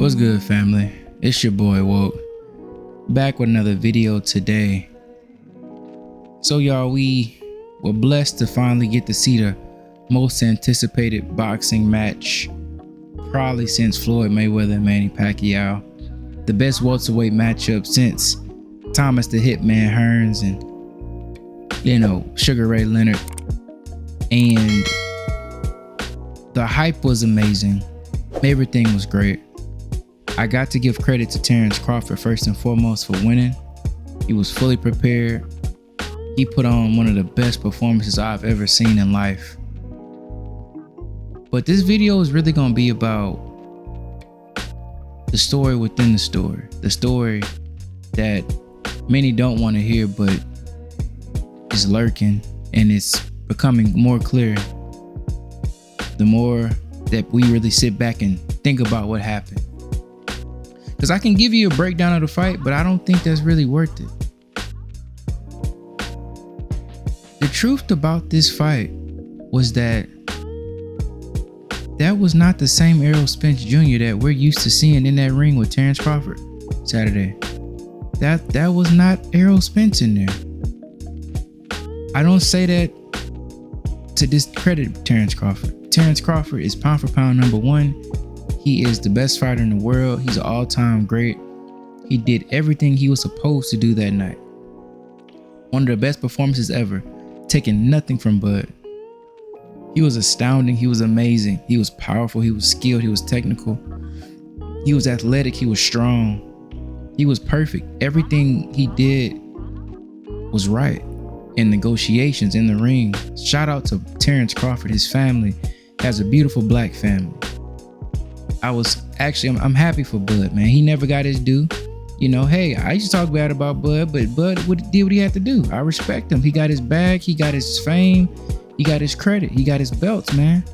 What's good, family? It's your boy Woke, back with another video today. So y'all, we were blessed to finally get to see the most anticipated boxing match probably since Floyd Mayweather and Manny Pacquiao. The best welterweight matchup since Thomas the Hitman Hearns and, Sugar Ray Leonard. And the hype was amazing. Everything was great. I got to give credit to Terence Crawford first and foremost for winning. He was fully prepared. He put on one of the best performances I've ever seen in life. But this video is really going to be about the story within the story that many don't want to hear, but is lurking, and it's becoming more clear the more that we really sit back and think about what happened. Because I can give you a breakdown of the fight, but I don't think that's really worth it. The truth about this fight was that was not the same Errol Spence Jr. that we're used to seeing in that ring with Terence Crawford Saturday. That was not Errol Spence in there. I don't say that to discredit Terence Crawford. Terence Crawford is pound for pound number one. He is the best fighter in the world. He's an all-time great. He did everything he was supposed to do that night. One of the best performances ever, taking nothing from Bud. He was astounding. He was amazing. He was powerful. He was skilled. He was technical. He was athletic. He was strong. He was perfect. Everything he did was right. In negotiations, in the ring. Shout out to Terence Crawford. His family has a beautiful black family. I'm happy for Bud, man. He never got his due. Hey, I used to talk bad about Bud, but Bud did what he had to do. I respect him. He got his bag. He got his fame. He got his credit. He got his belts, man.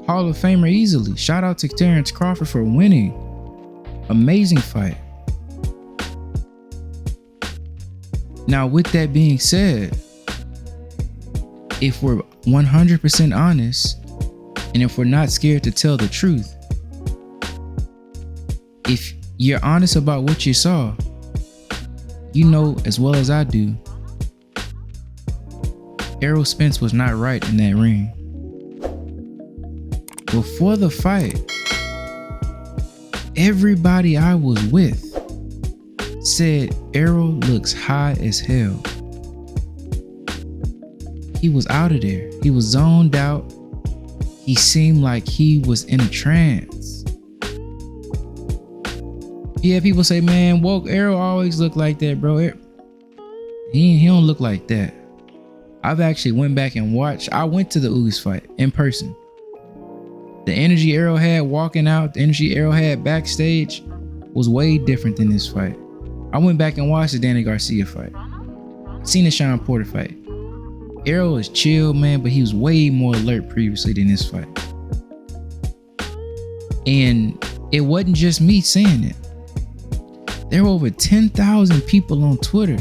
Hall of Famer easily. Shout out to Terence Crawford for winning. Amazing fight. Now, with that being said, if we're 100% honest, and if we're not scared to tell the truth, if you're honest about what you saw, you know as well as I do, Errol Spence was not right in that ring. Before the fight, everybody I was with said Errol looks high as hell. He was out of there. He was zoned out. He seemed like he was in a trance. Yeah, people say, man, Woke, Errol always look like that, bro. He don't look like that. I've actually went back and watched. I went to the Ugas fight in person. The energy Errol had walking out, the energy Errol had backstage was way different than this fight. I went back and watched the Danny Garcia fight. Seen the Sean Porter fight. Errol is chill, man, but he was way more alert previously than this fight. And it wasn't just me saying it. There were over 10,000 people on Twitter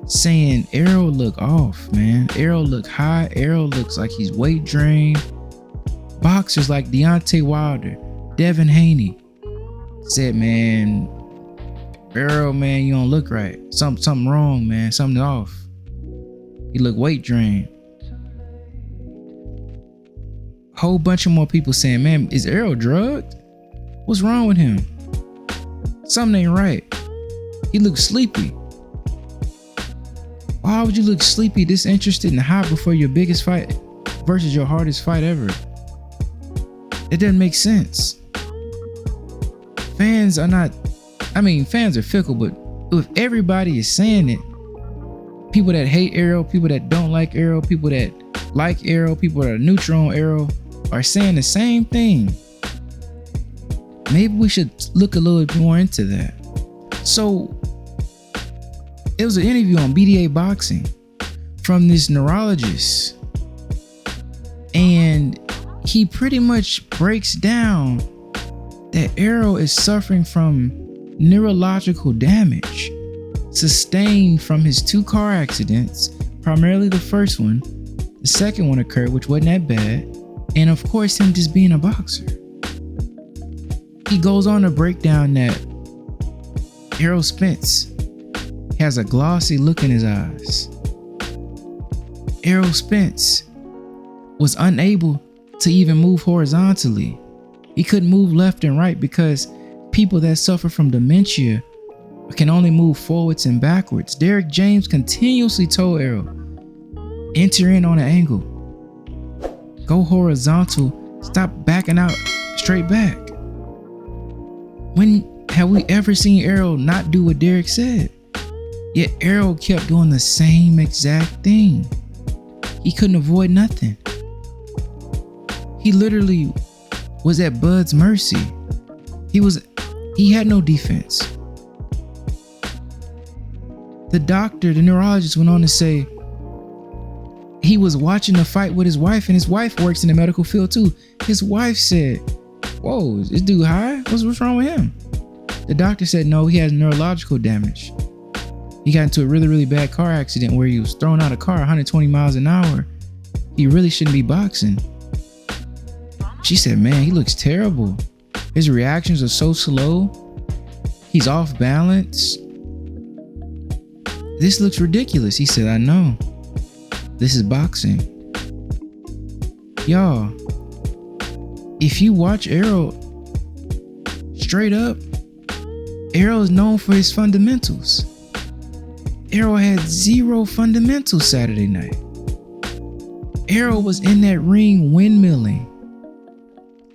saying Errol look off, man. Errol look high. Errol looks like he's weight drained. Boxers like Deontay Wilder, Devin Haney said, man, Errol, man, you don't look right. Something wrong, man. Something off. He look weight drained. Whole bunch of more people saying, man, is Errol drugged? What's wrong with him? Something ain't right. He looks sleepy. Why would you look sleepy, disinterested, and high before your biggest fight versus your hardest fight ever? It doesn't make sense. Fans are fickle, but if everybody is saying it, people that hate Errol, people that don't like Errol, people that like Errol, people that are neutral on Errol are saying the same thing. Maybe we should look a little bit more into that. So it was an interview on BDA Boxing from this neurologist, and he pretty much breaks down that Errol is suffering from neurological damage sustained from his 2 car accidents, primarily the first one. The second one occurred, which wasn't that bad, and of course him just being a boxer. He goes on to break down that Errol Spence has a glossy look in his eyes. Errol Spence was unable to even move horizontally. He couldn't move left and right because people that suffer from dementia can only move forwards and backwards. Derek James continuously told Errol, enter in on an angle. Go horizontal. Stop backing out straight back. When have we ever seen Errol not do what Derek said? Yet Errol kept doing the same exact thing. He couldn't avoid nothing. He literally was at Bud's mercy. He had no defense. The doctor, the neurologist, went on to say he was watching a fight with his wife, and his wife works in the medical field too. His wife said, whoa, is this dude high? What's wrong with him? The doctor said no, he has neurological damage. He got into a really, really bad car accident where he was thrown out of a car 120 miles an hour. He really shouldn't be boxing. She said, man, he looks terrible. His reactions are so slow. He's off balance. This looks ridiculous. He said, I know. This is boxing. Y'all, if you watch Errol, straight up, Errol is known for his fundamentals. Errol had zero fundamentals Saturday night. Errol was in that ring windmilling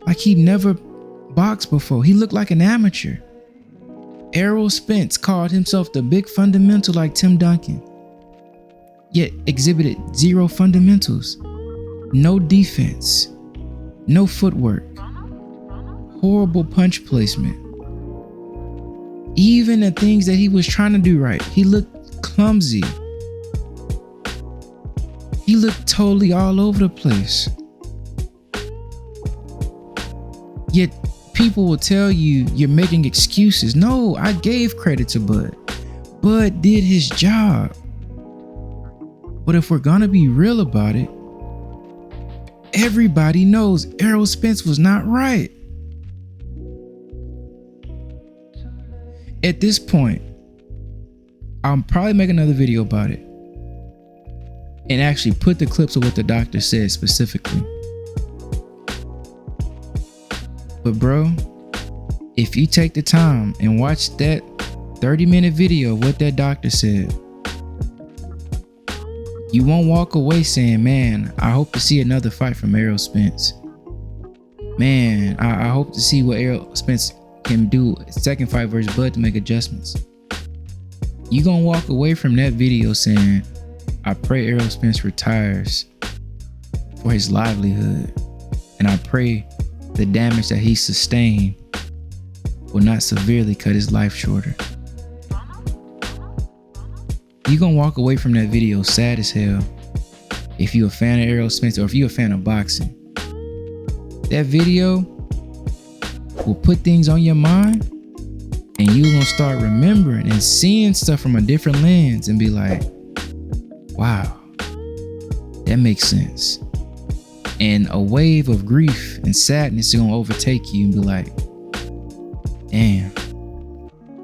like he'd never boxed before. He looked like an amateur. Errol Spence called himself the big fundamental like Tim Duncan, yet exhibited zero fundamentals. No defense, no footwork, horrible punch placement. Even the things that he was trying to do right, he looked clumsy. He looked totally all over the place. Yet people will tell you you're making excuses. No, I gave credit to Bud. Bud did his job. But if we're gonna be real about it, everybody knows Errol Spence was not right. At this point, I'll probably make another video about it and actually put the clips of what the doctor said specifically. But bro, if you take the time and watch that 30-minute video of what that doctor said, you won't walk away saying, man, I hope to see another fight from Errol Spence. Man, I hope to see what Errol Spence can do second fight versus Bud to make adjustments. You gonna walk away from that video saying, I pray Errol Spence retires for his livelihood, and I pray the damage that he sustained will not severely cut his life shorter. You gonna walk away from that video sad as hell if you a fan of Errol Spence or if you a fan of boxing. That video will put things on your mind, and you gonna start remembering and seeing stuff from a different lens and be like, wow, that makes sense. And a wave of grief and sadness is gonna overtake you and be like, damn,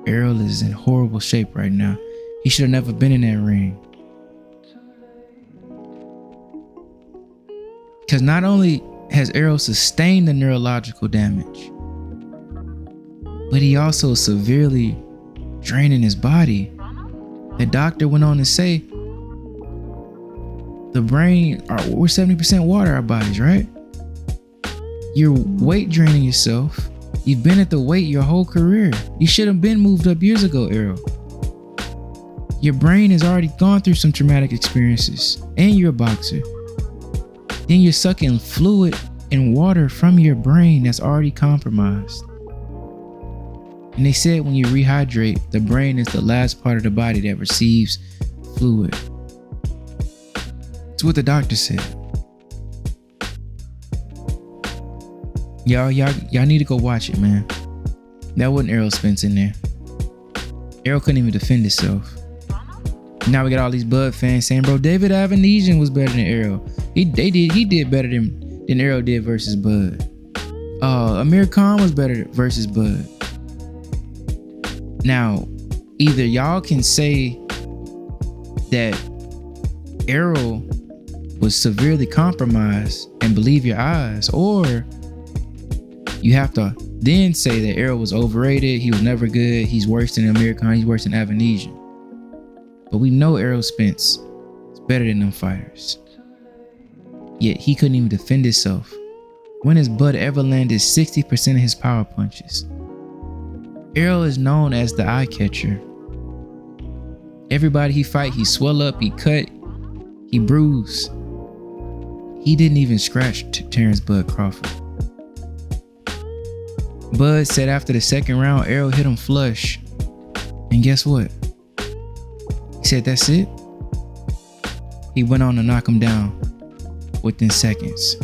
Errol is in horrible shape right now. He should have never been in that ring. Because not only has Errol sustained the neurological damage, but he also severely draining his body. The doctor went on to say, the brain, we're 70% water, our bodies, right? You're weight draining yourself. You've been at the weight your whole career. You should have been moved up years ago, Errol. Your brain has already gone through some traumatic experiences, and you're a boxer. Then you're sucking fluid and water from your brain that's already compromised. And they said when you rehydrate, the brain is the last part of the body that receives fluid. It's what the doctor said. Y'all need to go watch it, man. That wasn't Errol Spence in there. Errol couldn't even defend himself. Now we got all these Bud fans saying, bro, David Avenesian was better than Errol. He did better than Errol did versus Bud. Amir Khan was better versus Bud. Now, either y'all can say that Errol was severely compromised and believe your eyes, or you have to then say that Errol was overrated, he was never good, he's worse than Amir Khan, he's worse than Avanesian. But we know Errol Spence is better than them fighters. Yet he couldn't even defend himself. When has Bud ever landed 60% of his power punches? Errol is known as the eye catcher. Everybody he fight, he swell up, he cut, he bruise. He didn't even scratch Terence Bud Crawford. Bud said after the second round, Errol hit him flush. And guess what? He said, that's it. He went on to knock him down within seconds.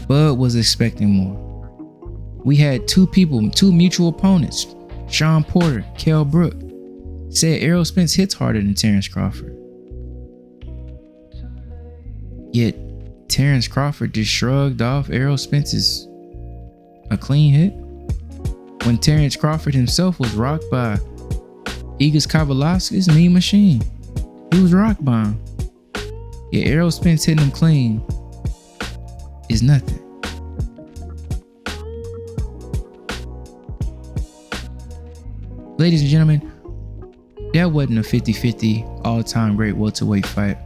Bud was expecting more. We had two mutual opponents, Sean Porter, Kell Brook, said Errol Spence hits harder than Terence Crawford. Yet Terence Crawford just shrugged off Errol Spence's a clean hit when Terence Crawford himself was rocked by Igor Kavaliauskas' Mean Machine. He was rocked by him. Yet Errol Spence hitting him clean is nothing. Ladies and gentlemen, that wasn't a 50-50 all-time great welterweight fight.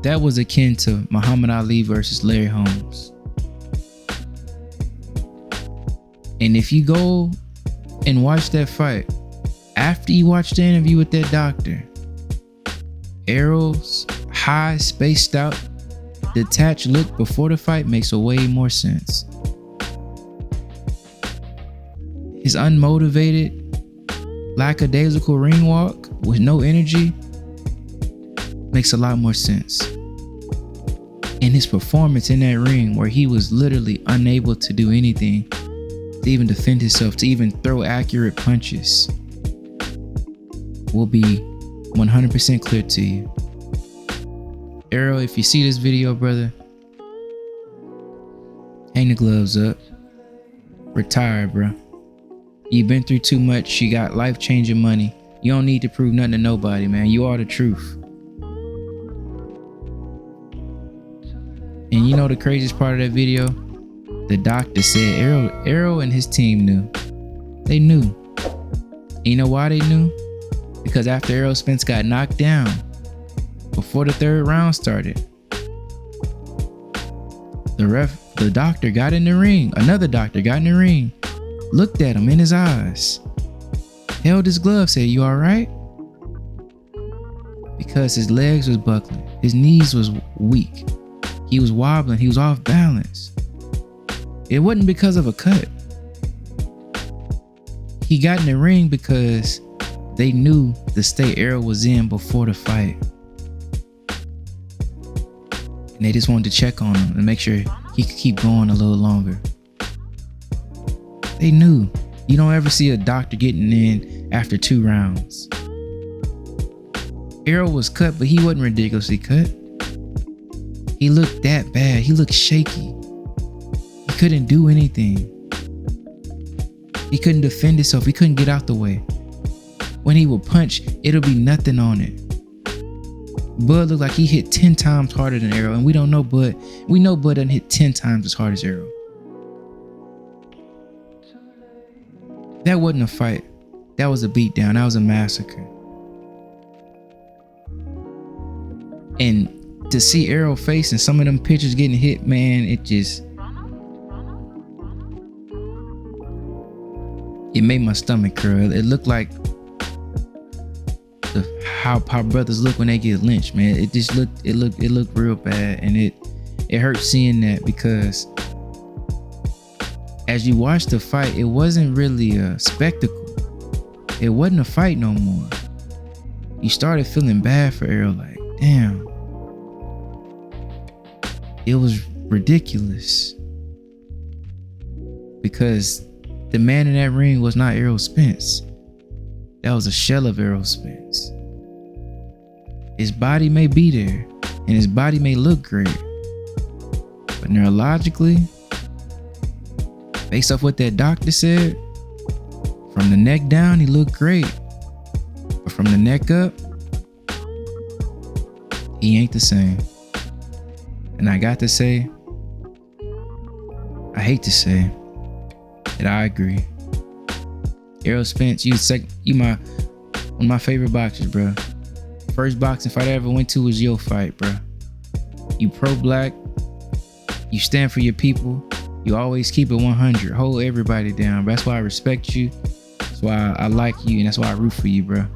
That was akin to Muhammad Ali versus Larry Holmes. And if you go and watch that fight, after you watch the interview with that doctor, Errol's high, spaced out, detached look before the fight makes a way more sense. His unmotivated, lackadaisical ring walk with no energy makes a lot more sense. And his performance in that ring, where he was literally unable to do anything, to even defend himself, to even throw accurate punches, will be 100% clear to you. Errol, if you see this video, brother, hang the gloves up. Retire, bro. You've been through too much. You got life-changing money. You don't need to prove nothing to nobody, man. You are the truth. And you know the craziest part of that video? The doctor said Errol and his team knew. They knew. And you know why they knew? Because after Errol Spence got knocked down, before the third round started, the doctor got in the ring. Another doctor got in the ring, looked at him in his eyes, held his glove, said, "You all right?" Because his legs was buckling, his knees was weak, he was wobbling, he was off balance. It wasn't because of a cut. He got in the ring because they knew the state Errol was in before the fight. And they just wanted to check on him and make sure he could keep going a little longer. They knew. You don't ever see a doctor getting in after 2 rounds. Errol was cut, but he wasn't ridiculously cut. He looked that bad. He looked shaky. He couldn't do anything. He couldn't defend himself. He couldn't get out the way. When he would punch, it'll be nothing on it. Bud looked like he hit 10 times harder than Errol, and we don't know Bud. We know Bud doesn't hit 10 times as hard as Errol. That wasn't a fight. That was a beatdown. That was a massacre. And to see Errol face and some of them pictures getting hit, man, it made my stomach curl. It looked like how brothers look when they get lynched, man. It looked real bad, and it hurt seeing that, because as you watch the fight, it wasn't really a spectacle. It wasn't a fight no more. You started feeling bad for Errol, like, damn. It was ridiculous, because the man in that ring was not Errol Spence. That was a shell of Errol Spence. His body may be there, and his body may look great, But neurologically, based off what that doctor said, from the neck down, he looked great. But from the neck up, he ain't the same. And I got to say, I hate to say that I agree. Errol Spence, you one of my favorite boxers, bro. First boxing fight I ever went to was your fight, bro. You pro-black, you stand for your people, you always keep it 100, hold everybody down. That's why I respect you. That's why I like you, and that's why I root for you, bro.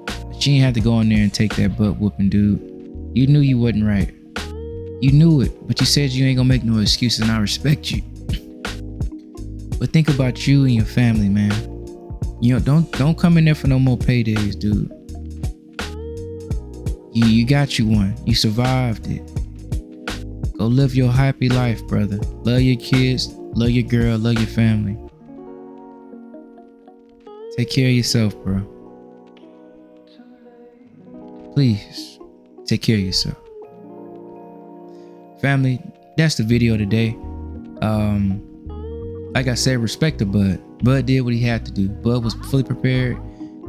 But you ain't have to go in there and take that butt whooping, dude. You knew you wasn't right. You knew it, but you said you ain't gonna make no excuses, and I respect you. But think about you and your family, man. You know, don't come in there for no more paydays, dude. You got you one. You survived it. Go live your happy life, brother. Love your kids, love your girl, love your family. Take care of yourself, bro. Please, take care of yourself. Family, that's the video today. Like I said, respect the Bud. Bud did what he had to do. Bud was fully prepared.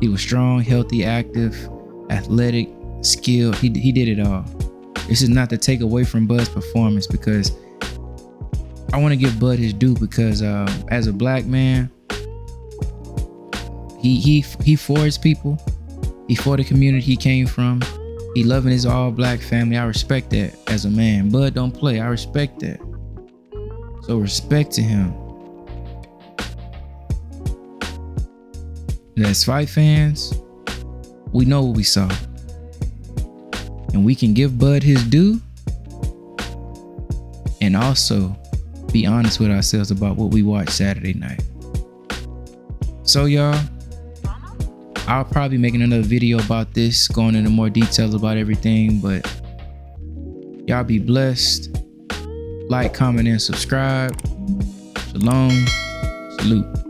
He was strong, healthy, active, athletic, skilled. He did it all. This is not to take away from Bud's performance, because I want to give Bud his due, because as a black man, he for his people. He for the community he came from. He loving his all black family. I respect that as a man. Bud don't play. I respect that. So respect to him. And as fight fans, we know what we saw. And we can give Bud his due, and also be honest with ourselves about what we watched Saturday night. So y'all, I'll probably be making another video about this, going into more details about everything, but y'all be blessed. Like, comment, and subscribe. Shalom. Salute.